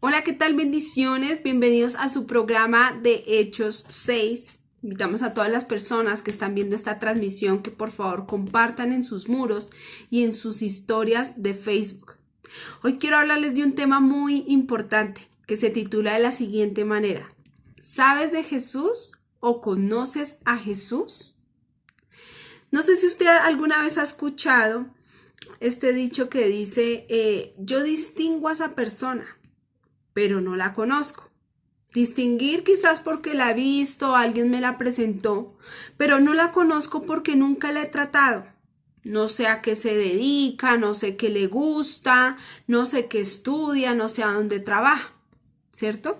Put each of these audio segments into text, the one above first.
Hola, ¿qué tal? Bendiciones. Bienvenidos a su programa de Hechos 6. Invitamos a todas las personas que están viendo esta transmisión que por favor compartan en sus muros y en sus historias de Facebook. Hoy quiero hablarles de un tema muy importante que se titula de la siguiente manera. ¿Sabes de Jesús o conoces a Jesús? No sé si usted alguna vez ha escuchado este dicho que dice, yo distingo a esa persona, pero no la conozco. Distinguir quizás porque la he visto, alguien me la presentó, pero no la conozco porque nunca la he tratado. No sé a qué se dedica, no sé qué le gusta, no sé qué estudia, no sé a dónde trabaja, ¿cierto?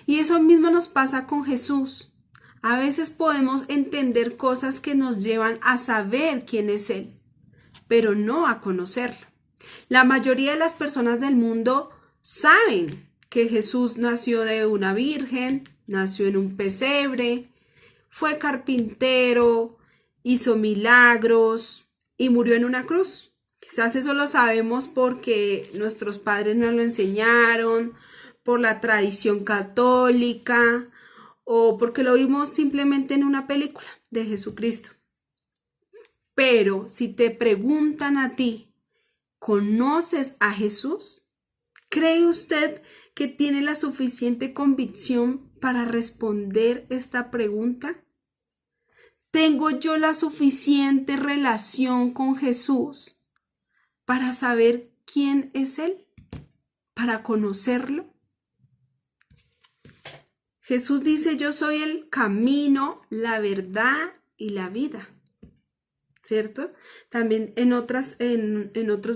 Y eso mismo nos pasa con Jesús. A veces podemos entender cosas que nos llevan a saber quién es Él, pero no a conocerlo. La mayoría de las personas del mundo saben que Jesús nació de una virgen, nació en un pesebre, fue carpintero, hizo milagros y murió en una cruz. Quizás eso lo sabemos porque nuestros padres nos lo enseñaron, por la tradición católica o porque lo vimos simplemente en una película de Jesucristo. Pero si te preguntan a ti, ¿conoces a Jesús? ¿Cree usted que tiene la suficiente convicción para responder esta pregunta? ¿Tengo yo la suficiente relación con Jesús para saber quién es Él? ¿Para conocerlo? Jesús dice, yo soy el camino, la verdad y la vida. ¿Cierto? También en otros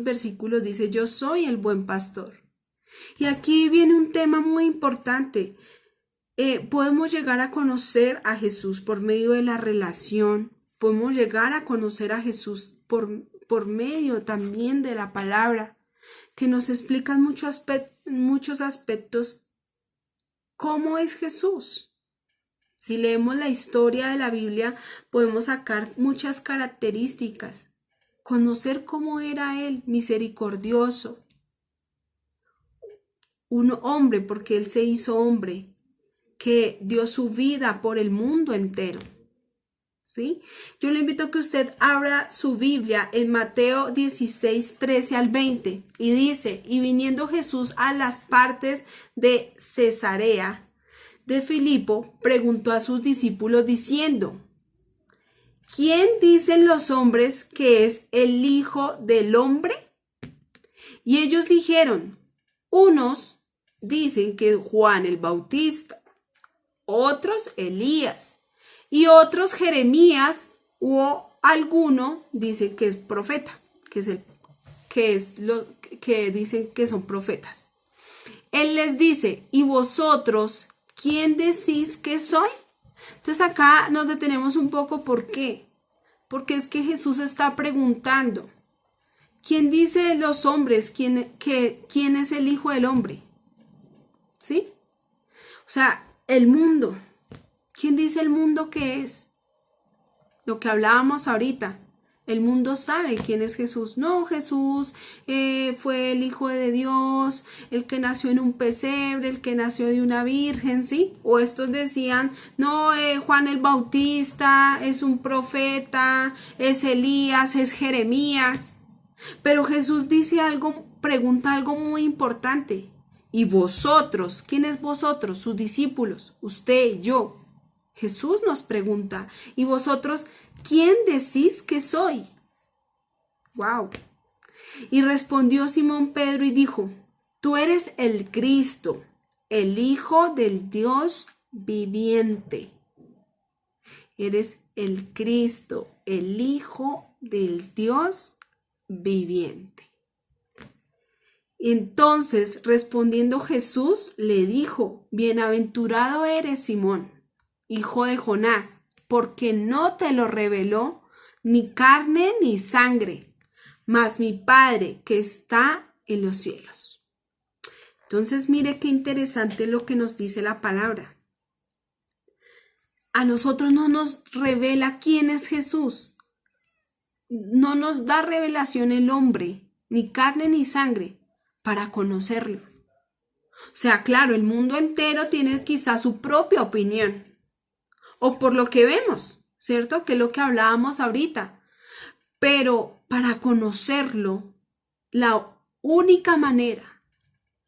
versículos dice, yo soy el buen pastor. Y aquí viene un tema muy importante. Podemos llegar a conocer a Jesús por medio de la relación. Podemos llegar a conocer a Jesús por medio también de la palabra, que nos explican muchos aspectos. ¿Cómo es Jesús? Si leemos la historia de la Biblia, podemos sacar muchas características. Conocer cómo era Él, misericordioso. Un hombre, porque Él se hizo hombre, que dio su vida por el mundo entero. ¿Sí? Yo le invito a que usted abra su Biblia en Mateo 16, 13 al 20 y dice, y viniendo Jesús a las partes de Cesarea de Filipo, preguntó a sus discípulos diciendo, ¿quién dicen los hombres que es el Hijo del Hombre? Y ellos dijeron, unos dicen que es Juan el Bautista, otros Elías y otros Jeremías o alguno dice que es profeta, que dicen que son profetas. Él les dice, ¿y vosotros quién decís que soy? Entonces acá nos detenemos un poco, ¿por qué? Porque es que Jesús está preguntando, ¿quién dice los hombres quién es el Hijo del Hombre? ¿Sí? O sea, el mundo. ¿Quién dice el mundo que es? Lo que hablábamos ahorita. El mundo sabe quién es Jesús. No, Jesús fue el Hijo de Dios, el que nació en un pesebre, el que nació de una virgen, ¿sí? O estos decían, no, Juan el Bautista es un profeta, es Elías, es Jeremías. Pero Jesús dice algo, pregunta algo muy importante. ¿Y vosotros? ¿Quién es vosotros? Sus discípulos, usted, yo. Jesús nos pregunta, ¿y vosotros quién decís que soy? ¡Wow! Y respondió Simón Pedro y dijo, tú eres el Cristo, el Hijo del Dios viviente. Eres el Cristo, el Hijo del Dios viviente. Entonces, respondiendo Jesús, le dijo, bienaventurado eres, Simón, hijo de Jonás, porque no te lo reveló ni carne ni sangre, mas mi Padre que está en los cielos. Entonces, mire qué interesante lo que nos dice la palabra. A nosotros no nos revela quién es Jesús. No nos da revelación el hombre, ni carne ni sangre, para conocerlo. O sea, claro, el mundo entero tiene quizás su propia opinión, o por lo que vemos, ¿cierto? Que es lo que hablábamos ahorita. Pero para conocerlo, la única manera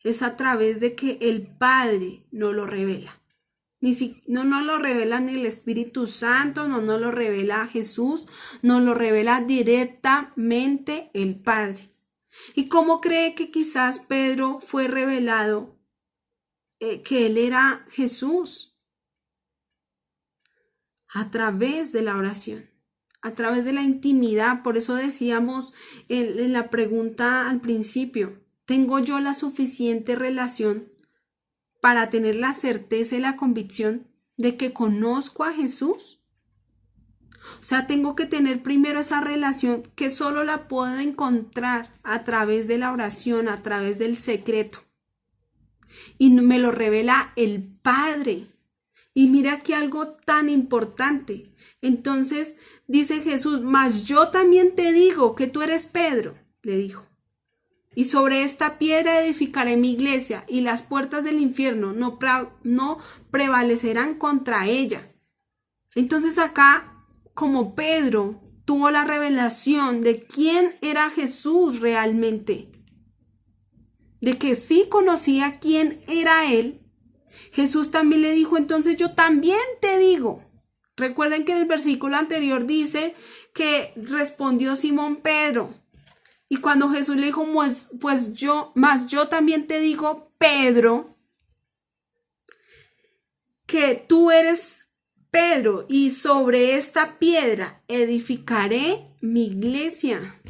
es a través de que el Padre nos lo revela. No nos lo revela ni el Espíritu Santo, no nos lo revela Jesús, nos lo revela directamente el Padre. ¿Y cómo cree que quizás Pedro fue revelado que él era Jesús? A través de la oración, a través de la intimidad. Por eso decíamos en la pregunta al principio, ¿tengo yo la suficiente relación para tener la certeza y la convicción de que conozco a Jesús? O sea, tengo que tener primero esa relación que solo la puedo encontrar a través de la oración, a través del secreto. Y me lo revela el Padre. Y mira aquí algo tan importante. Entonces dice Jesús, mas yo también te digo que tú eres Pedro, le dijo. Y sobre esta piedra edificaré mi iglesia, y las puertas del infierno no prevalecerán contra ella. Entonces acá, como Pedro tuvo la revelación de quién era Jesús realmente, de que sí conocía quién era él, Jesús también le dijo, entonces yo también te digo. Recuerden que en el versículo anterior dice que respondió Simón Pedro. Y cuando Jesús le dijo, yo también te digo, Pedro, que tú eres Pedro, y sobre esta piedra edificaré mi iglesia.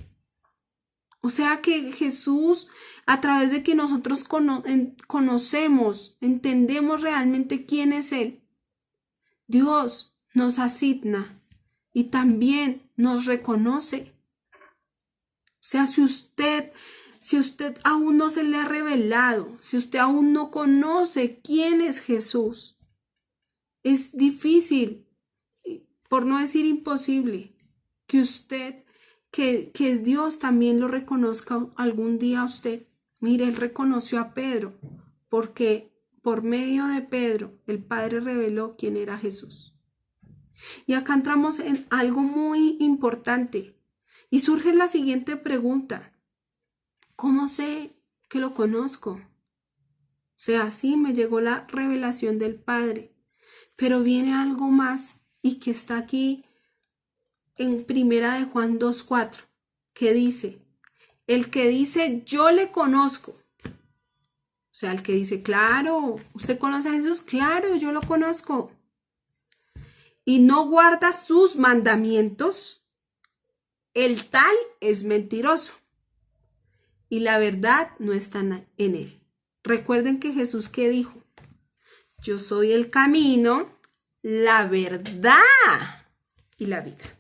O sea que Jesús, a través de que nosotros conocemos, entendemos realmente quién es Él, Dios nos asigna y también nos reconoce. O sea, si usted aún no se le ha revelado, si usted aún no conoce quién es Jesús, es difícil, por no decir imposible, que Dios también lo reconozca algún día a usted. Mire, Él reconoció a Pedro, porque por medio de Pedro el Padre reveló quién era Jesús. Y acá entramos en algo muy importante. Y surge la siguiente pregunta, ¿cómo sé que lo conozco? O sea, sí me llegó la revelación del Padre, pero viene algo más y que está aquí en Primera de Juan 2:4, que dice, el que dice yo le conozco, o sea, el que dice, claro, ¿usted conoce a Jesús? Claro, yo lo conozco. Y no guarda sus mandamientos, el tal es mentiroso y la verdad no está en él. Recuerden que Jesús, ¿qué dijo? Yo soy el camino, la verdad y la vida.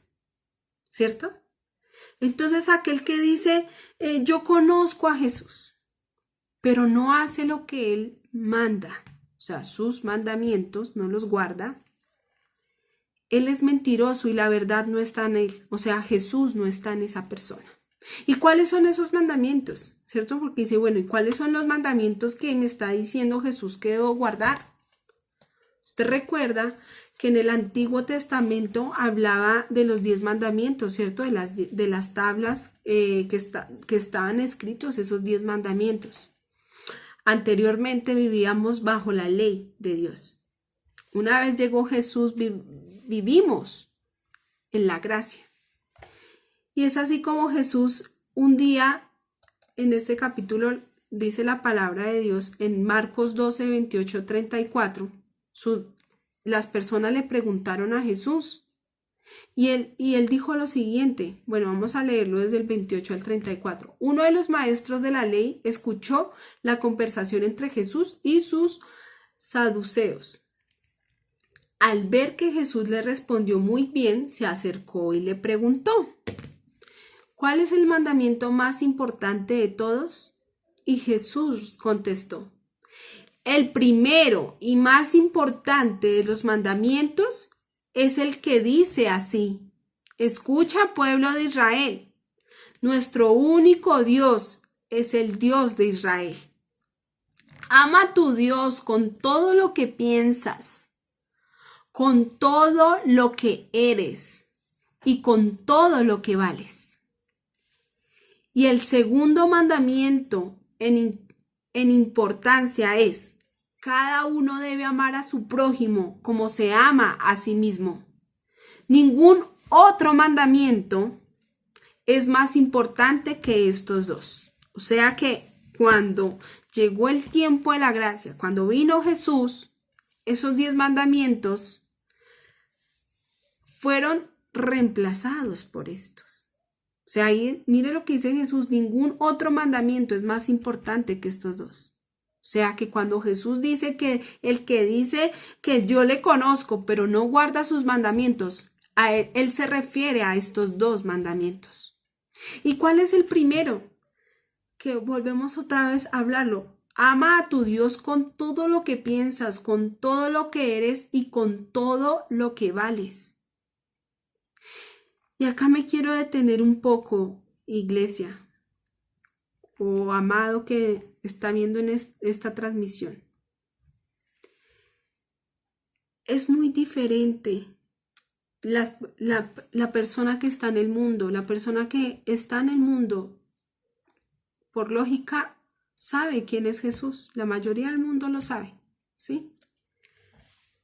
¿Cierto? Entonces aquel que dice, yo conozco a Jesús, pero no hace lo que Él manda, o sea, sus mandamientos no los guarda, Él es mentiroso y la verdad no está en él. O sea, Jesús no está en esa persona. ¿Y cuáles son esos mandamientos? ¿Cierto? Porque dice, bueno, ¿y cuáles son los mandamientos que me está diciendo Jesús que debo guardar? Usted recuerda que en el Antiguo Testamento hablaba de los 10 mandamientos, ¿cierto? De las tablas que estaban escritos, esos 10 mandamientos. Anteriormente vivíamos bajo la ley de Dios. Una vez llegó Jesús, vivimos en la gracia. Y es así como Jesús un día, en este capítulo, dice la palabra de Dios en Marcos 12, 28, 34, las personas le preguntaron a Jesús y él dijo lo siguiente. Bueno, vamos a leerlo desde el 28 al 34. Uno de los maestros de la ley escuchó la conversación entre Jesús y sus saduceos. Al ver que Jesús le respondió muy bien, se acercó y le preguntó, ¿cuál es el mandamiento más importante de todos? Y Jesús contestó, el primero y más importante de los mandamientos es el que dice así, escucha, pueblo de Israel, nuestro único Dios es el Dios de Israel. Ama a tu Dios con todo lo que piensas, con todo lo que eres y con todo lo que vales. Y el segundo mandamiento en importancia es: cada uno debe amar a su prójimo como se ama a sí mismo. Ningún otro mandamiento es más importante que estos dos. O sea que cuando llegó el tiempo de la gracia, cuando vino Jesús, esos 10 mandamientos fueron reemplazados por estos. O sea, ahí mire lo que dice Jesús: ningún otro mandamiento es más importante que estos dos. O sea que cuando Jesús dice que el que dice que yo le conozco pero no guarda sus mandamientos, a él se refiere a estos 2 mandamientos. ¿Y cuál es el primero? Que volvemos otra vez a hablarlo. Ama a tu Dios con todo lo que piensas, con todo lo que eres y con todo lo que vales. Y acá me quiero detener un poco, iglesia, o amado que está viendo en esta transmisión. Es muy diferente la persona que está en el mundo. La persona que está en el mundo, por lógica, sabe quién es Jesús. La mayoría del mundo lo sabe, ¿sí?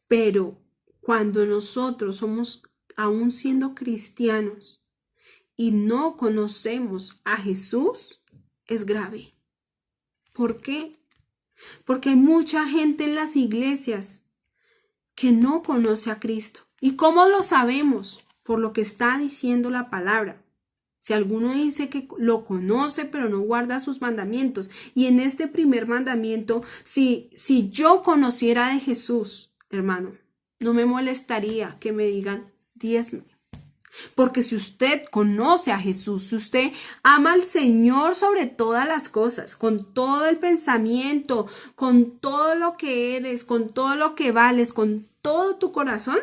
Pero cuando nosotros somos, aún siendo cristianos, y no conocemos a Jesús, es grave. ¿Por qué? Porque hay mucha gente en las iglesias que no conoce a Cristo. ¿Y cómo lo sabemos? Por lo que está diciendo la palabra. Si alguno dice que lo conoce pero no guarda sus mandamientos, y en este primer mandamiento, si yo conociera de Jesús, hermano, no me molestaría que me digan diezme. Porque si usted conoce a Jesús, si usted ama al Señor sobre todas las cosas, con todo el pensamiento, con todo lo que eres, con todo lo que vales, con todo tu corazón,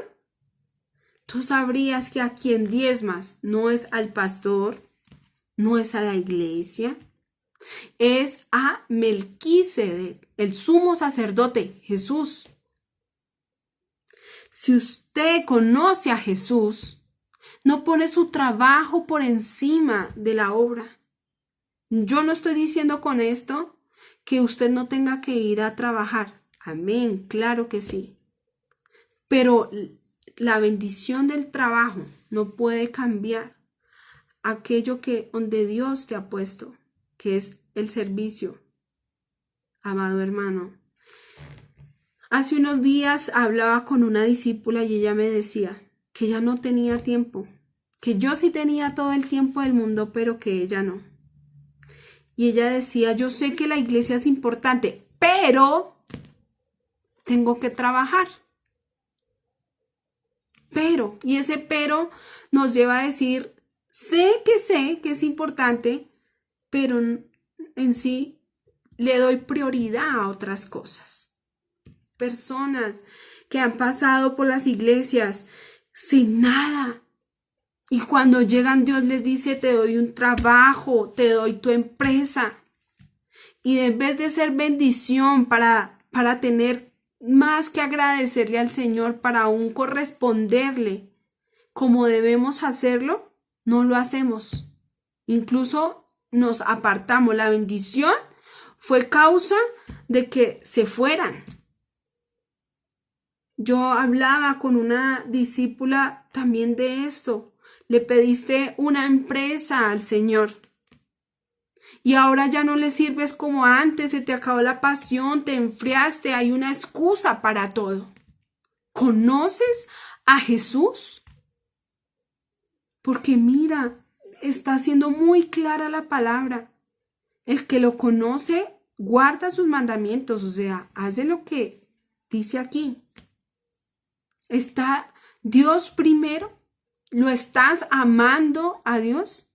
tú sabrías que a quien diezmas no es al pastor, no es a la iglesia, es a Melquisedec, el sumo sacerdote, Jesús. Si usted conoce a Jesús, no pone su trabajo por encima de la obra. Yo no estoy diciendo con esto que usted no tenga que ir a trabajar. Amén, claro que sí. Pero la bendición del trabajo no puede cambiar aquello que donde Dios te ha puesto, que es el servicio. Amado hermano, hace unos días hablaba con una discípula y ella me decía que ella no tenía tiempo, que yo sí tenía todo el tiempo del mundo, pero que ella no. Y ella decía: yo sé que la iglesia es importante, pero tengo que trabajar. Pero, y ese pero nos lleva a decir: sé que es importante, pero en sí le doy prioridad a otras cosas. Personas que han pasado por las iglesias sin nada. Y cuando llegan, Dios les dice: te doy un trabajo, te doy tu empresa. Y en vez de ser bendición para tener más que agradecerle al Señor, para aún corresponderle como debemos hacerlo, no lo hacemos. Incluso nos apartamos. La bendición fue causa de que se fueran. Yo hablaba con una discípula también de esto. Le pediste una empresa al Señor y ahora ya no le sirves como antes, se te acabó la pasión, te enfriaste, hay una excusa para todo. ¿Conoces a Jesús? Porque mira, está siendo muy clara la palabra. El que lo conoce guarda sus mandamientos, o sea, hace lo que dice aquí. ¿Está Dios primero? ¿Lo estás amando a Dios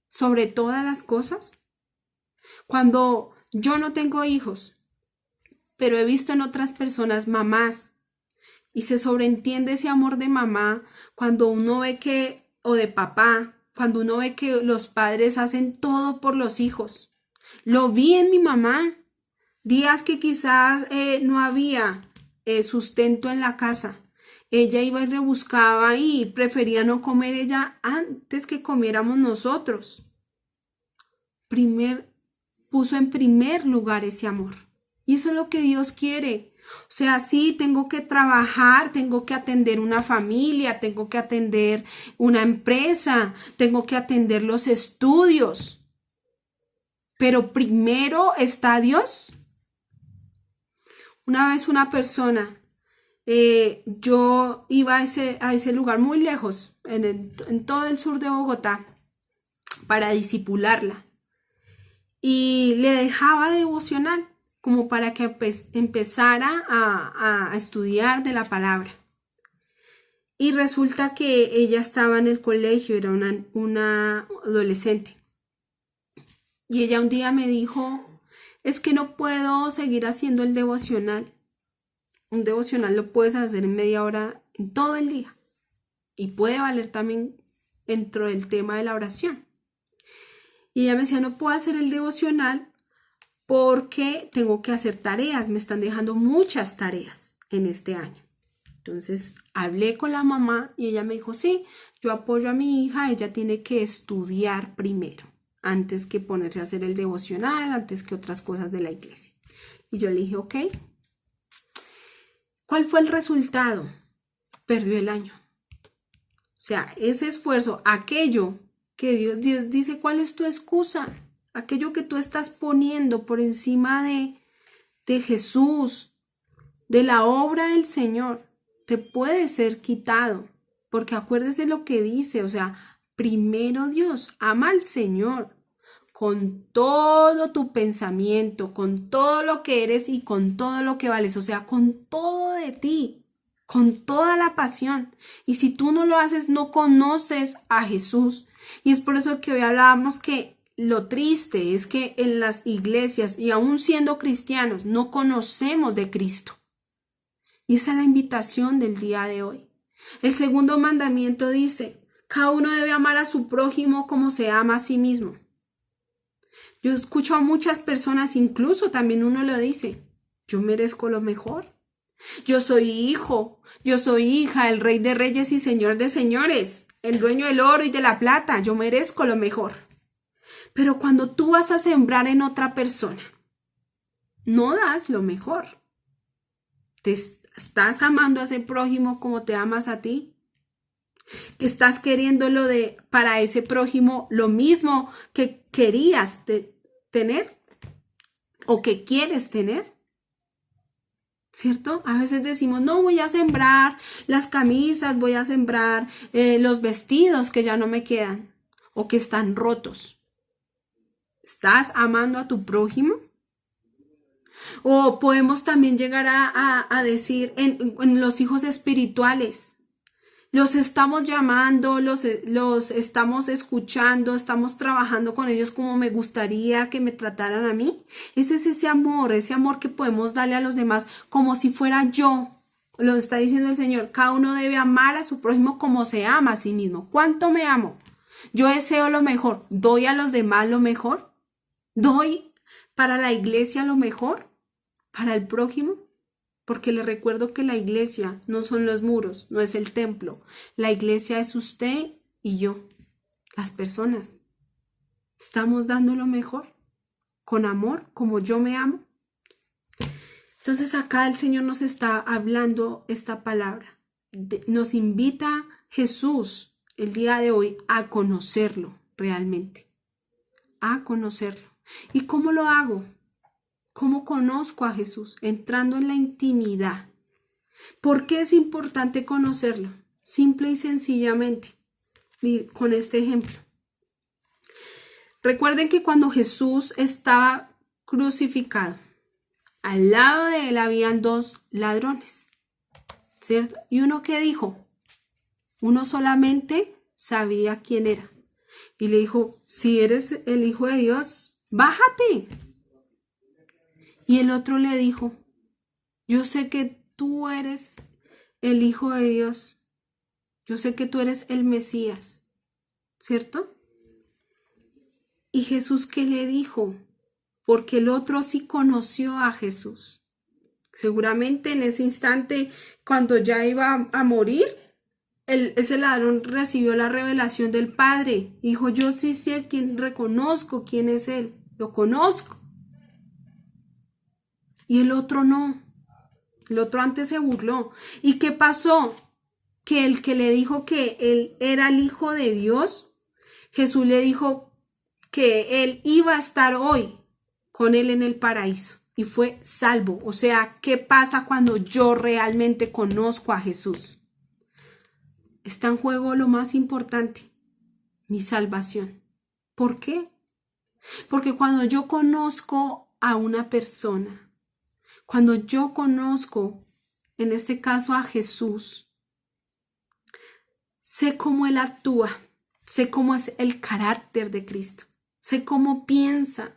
sobre todas las cosas? Cuando yo no tengo hijos, pero he visto en otras personas mamás, y se sobreentiende ese amor de mamá cuando uno ve que, o de papá, cuando uno ve que los padres hacen todo por los hijos. Lo vi en mi mamá. Días que quizás no había sustento en la casa. Ella iba y rebuscaba y prefería no comer ella antes que comiéramos nosotros. Puso en primer lugar ese amor. Y eso es lo que Dios quiere. O sea, sí, tengo que trabajar, tengo que atender una familia, tengo que atender una empresa, tengo que atender los estudios. Pero primero está Dios. Una vez una persona, yo iba a ese lugar muy lejos, en todo el sur de Bogotá, para disipularla. Y le dejaba devocional como para que empezara a estudiar de la palabra. Y resulta que ella estaba en el colegio, era una adolescente. Y ella un día me dijo, es que no puedo seguir haciendo el devocional. Un devocional lo puedes hacer en media hora en todo el día. Y puede valer también dentro del tema de la oración. Y ella me decía, no puedo hacer el devocional porque tengo que hacer tareas. Me están dejando muchas tareas en este año. Entonces hablé con la mamá y ella me dijo, sí, yo apoyo a mi hija, ella tiene que estudiar primero, antes que ponerse a hacer el devocional, antes que otras cosas de la iglesia. Y yo le dije, ok. ¿Cuál fue el resultado? Perdió el año. O sea, ese esfuerzo, aquello que Dios dice, ¿cuál es tu excusa? Aquello que tú estás poniendo por encima de Jesús, de la obra del Señor, te puede ser quitado. Porque acuérdese lo que dice, o sea, primero Dios, ama al Señor con todo tu pensamiento, con todo lo que eres y con todo lo que vales, o sea, con todo de ti, con toda la pasión. Y si tú no lo haces, no conoces a Jesús. Y es por eso que hoy hablábamos que lo triste es que en las iglesias y aún siendo cristianos no conocemos de Cristo. Y esa es la invitación del día de hoy. El segundo mandamiento dice, cada uno debe amar a su prójimo como se ama a sí mismo. Yo escucho a muchas personas, incluso también uno lo dice, yo merezco lo mejor. Yo soy hijo, yo soy hija, el Rey de Reyes y Señor de Señores, el dueño del oro y de la plata, yo merezco lo mejor. Pero cuando tú vas a sembrar en otra persona, no das lo mejor. ¿Te estás amando a ese prójimo como te amas a ti? ¿Que estás queriéndolo para ese prójimo lo mismo que querías tener o que quieres tener? ¿Cierto? A veces decimos, no, voy a sembrar las camisas, voy a sembrar los vestidos que ya no me quedan o que están rotos. ¿Estás amando a tu prójimo? O podemos también llegar a decir en los hijos espirituales, los estamos llamando, los estamos escuchando, estamos trabajando con ellos como me gustaría que me trataran a mí. Ese es ese amor que podemos darle a los demás como si fuera yo. Lo está diciendo el Señor, cada uno debe amar a su prójimo como se ama a sí mismo. ¿Cuánto me amo? Yo deseo lo mejor. ¿Doy a los demás lo mejor? ¿Doy para la iglesia lo mejor? ¿Para el prójimo? Porque le recuerdo que la iglesia no son los muros, no es el templo. La iglesia es usted y yo, las personas. ¿Estamos dando lo mejor? ¿Con amor, como yo me amo? Entonces acá el Señor nos está hablando esta palabra. Nos invita Jesús el día de hoy a conocerlo realmente. A conocerlo. ¿Y cómo lo hago? ¿Cómo conozco a Jesús? Entrando en la intimidad. ¿Por qué es importante conocerlo? Simple y sencillamente, y con este ejemplo. Recuerden que cuando Jesús estaba crucificado, al lado de él habían dos ladrones, ¿cierto? Y uno que dijo, uno solamente sabía quién era. Y le dijo, si eres el Hijo de Dios, bájate. Y el otro le dijo, yo sé que tú eres el Hijo de Dios. Yo sé que tú eres el Mesías, ¿cierto? Y Jesús, ¿qué le dijo? porque el otro sí conoció a Jesús. Seguramente en ese instante, cuando ya iba a morir, ese ladrón recibió la revelación del Padre. Dijo, yo sí sé quién, reconozco quién es él, lo conozco. Y el otro no. El otro antes se burló. ¿Y qué pasó? Que el que le dijo que él era el Hijo de Dios, Jesús le dijo que él iba a estar hoy con él en el paraíso y fue salvo. O sea, ¿qué pasa cuando yo realmente conozco a Jesús? Está en juego lo más importante, mi salvación. ¿Por qué? Porque cuando yo conozco a una persona, cuando yo conozco, en este caso a Jesús, sé cómo Él actúa, sé cómo es el carácter de Cristo, sé cómo piensa.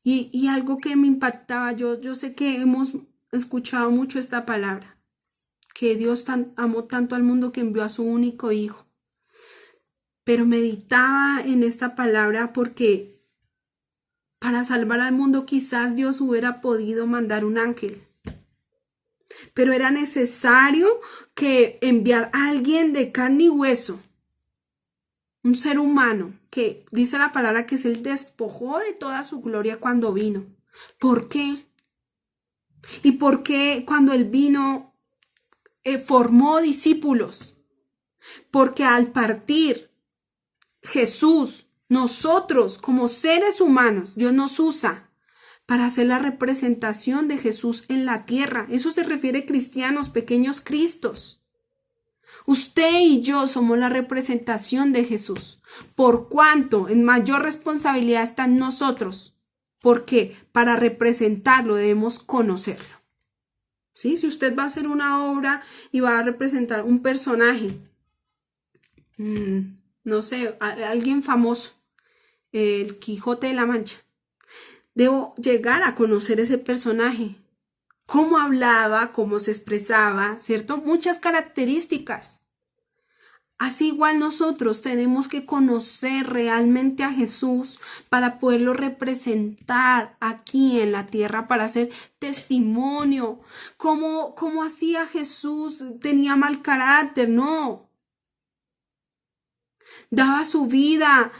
Y algo que me impactaba, yo sé que hemos escuchado mucho esta palabra, que Dios amó tanto al mundo que envió a su único Hijo. Pero meditaba en esta palabra porque para salvar al mundo quizás Dios hubiera podido mandar un ángel. Pero era necesario que enviar a alguien de carne y hueso, un ser humano, que dice la palabra que se despojó de toda su gloria cuando vino. ¿Por qué? ¿Y por qué cuando él vino formó discípulos? Porque al partir Jesús, nosotros como seres humanos, Dios nos usa para hacer la representación de Jesús en la tierra. Eso se refiere a cristianos, pequeños cristos. Usted y yo somos la representación de Jesús. Por cuanto en mayor responsabilidad está en nosotros. Porque para representarlo debemos conocerlo. ¿Sí? Si usted va a hacer una obra y va a representar un personaje, no sé, alguien famoso, el Quijote de la Mancha, debo llegar a conocer ese personaje, cómo hablaba, cómo se expresaba, ¿cierto? Muchas características. Así igual nosotros tenemos que conocer realmente a Jesús para poderlo representar aquí en la tierra, para hacer testimonio. ¿Cómo hacía Jesús? ¿Tenía mal carácter? No. Daba su vida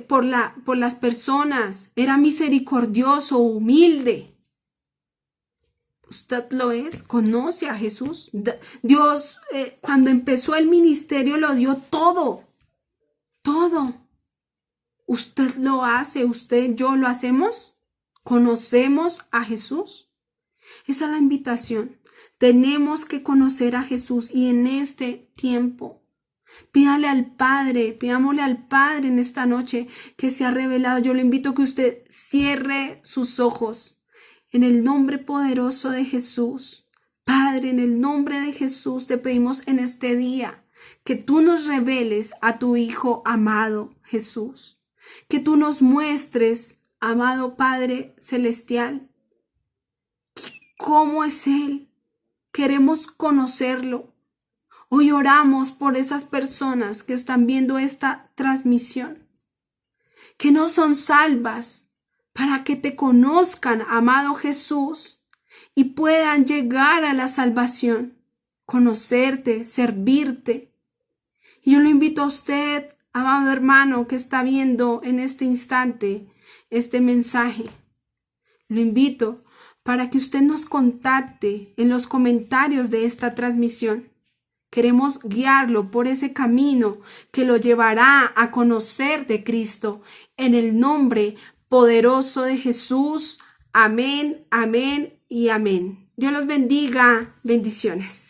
por las personas. Era misericordioso, humilde. ¿Usted lo es? ¿Conoce a Jesús? Dios, cuando empezó el ministerio, lo dio todo. Todo. ¿Usted lo hace? ¿Usted, yo lo hacemos? ¿Conocemos a Jesús? Esa es la invitación. Tenemos que conocer a Jesús y en este tiempo pidámosle al Padre en esta noche que se ha revelado. Yo le invito a que usted cierre sus ojos. En el nombre poderoso de Jesús, Padre, en el nombre de Jesús te pedimos en este día que tú nos reveles a tu Hijo amado Jesús, que tú nos muestres, amado Padre Celestial, cómo es Él. Queremos conocerlo. Hoy oramos por esas personas que están viendo esta transmisión, que no son salvas, para que te conozcan, amado Jesús, y puedan llegar a la salvación, conocerte, servirte. Y yo lo invito a usted, amado hermano, que está viendo en este instante este mensaje. Lo invito para que usted nos contacte en los comentarios de esta transmisión. Queremos guiarlo por ese camino que lo llevará a conocer de Cristo en el nombre poderoso de Jesús. Amén, amén y amén. Dios los bendiga. Bendiciones.